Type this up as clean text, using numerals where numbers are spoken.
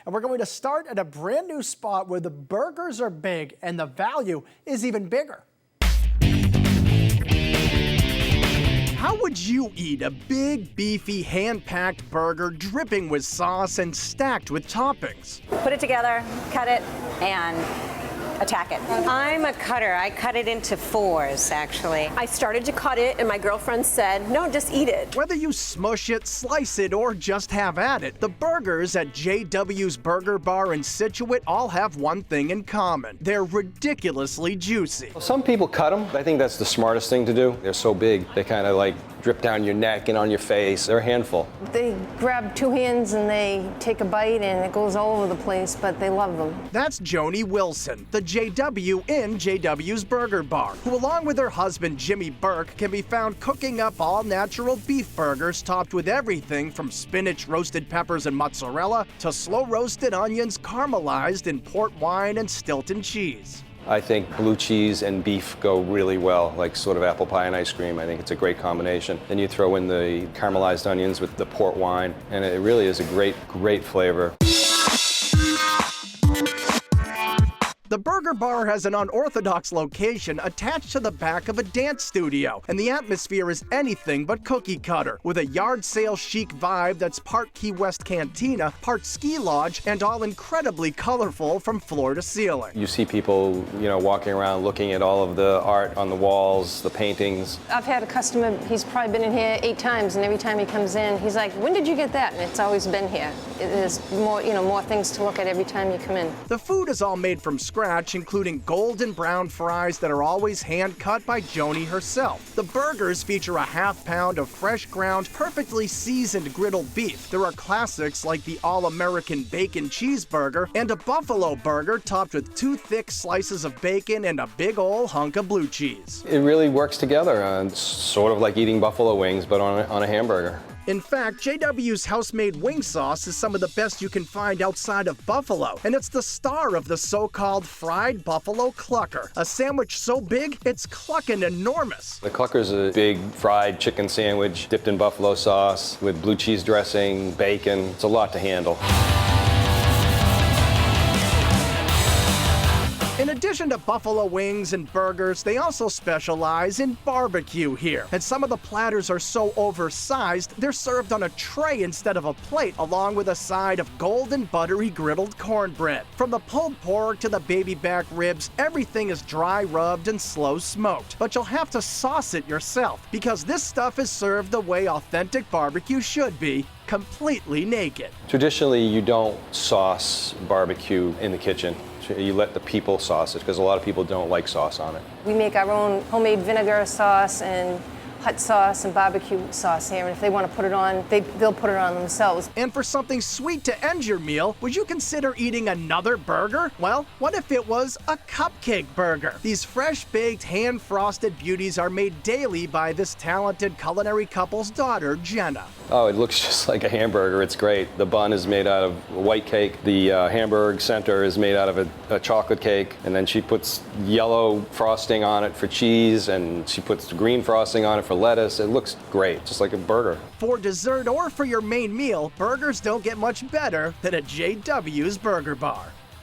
And we're going to start at a brand new spot where the burgers are big and the value is even bigger. How would you eat a big, beefy, hand-packed burger dripping with sauce and stacked with toppings? Put it together, cut it, and attack it. I'm a cutter. I cut it into fours, actually. I started to cut it, and my girlfriend said, no, just eat it. Whether you smush it, slice it, or just have at it, the burgers at jW's Burger Bar in Scituate all have one thing in common. They're ridiculously juicy. Some people cut them. I think that's the smartest thing to do. They're so big, they kind of like drip down your neck and on your face. They're a handful. They grab two hands and they take a bite and it goes all over the place, but they love them. That's Joni Wilson, the JW in jW's Burger Bar, who along with her husband Jimmy Burke can be found cooking up all-natural beef burgers topped with everything from spinach, roasted peppers, and mozzarella to slow-roasted onions caramelized in port wine and Stilton cheese. I think blue cheese and beef go really well, like sort of apple pie and ice cream. I think it's a great combination. Then you throw in the caramelized onions with the port wine, and it really is a great, great flavor. The Burger Bar has an unorthodox location attached to the back of a dance studio, and the atmosphere is anything but cookie cutter, with a yard sale chic vibe that's part Key West cantina, part ski lodge, and all incredibly colorful from floor to ceiling. You see people, walking around looking at all of the art on the walls, the paintings. I've had a customer, he's probably been in here 8 times, and every time he comes in, he's like, when did you get that? And it's always been here. There's more, more things to look at every time you come in. The food is all made from scratch, including golden brown fries that are always hand-cut by Joni herself. The burgers feature a half-pound of fresh ground, perfectly seasoned griddled beef. There are classics like the all-American bacon cheeseburger and a buffalo burger topped with 2 thick slices of bacon and a big ol' hunk of blue cheese. It really works together, it's sort of like eating buffalo wings, but on a hamburger. In fact, jW's house-made wing sauce is some of the best you can find outside of Buffalo, and it's the star of the so-called fried buffalo clucker, a sandwich so big it's clucking enormous. The clucker's a big fried chicken sandwich dipped in buffalo sauce with blue cheese dressing, bacon. It's a lot to handle. In addition to buffalo wings and burgers, they also specialize in barbecue here. And some of the platters are so oversized, they're served on a tray instead of a plate, along with a side of golden buttery griddled cornbread. From the pulled pork to the baby back ribs, everything is dry rubbed and slow smoked. But you'll have to sauce it yourself, because this stuff is served the way authentic barbecue should be, completely naked. Traditionally, you don't sauce barbecue in the kitchen. You let the people sauce it, because a lot of people don't like sauce on it. We make our own homemade vinegar sauce and hot sauce and barbecue sauce here, and if they want to put it on, they'll put it on themselves. And for something sweet to end your meal, would you consider eating another burger? Well, what if it was a cupcake burger? These fresh-baked, hand-frosted beauties are made daily by this talented culinary couple's daughter, Jenna. Oh, it looks just like a hamburger. It's great. The bun is made out of white cake. The hamburger center is made out of a chocolate cake. And then she puts yellow frosting on it for cheese, and she puts green frosting on it for lettuce. It looks great, just like a burger. For dessert or for your main meal, burgers don't get much better than at jW's Burger Bar.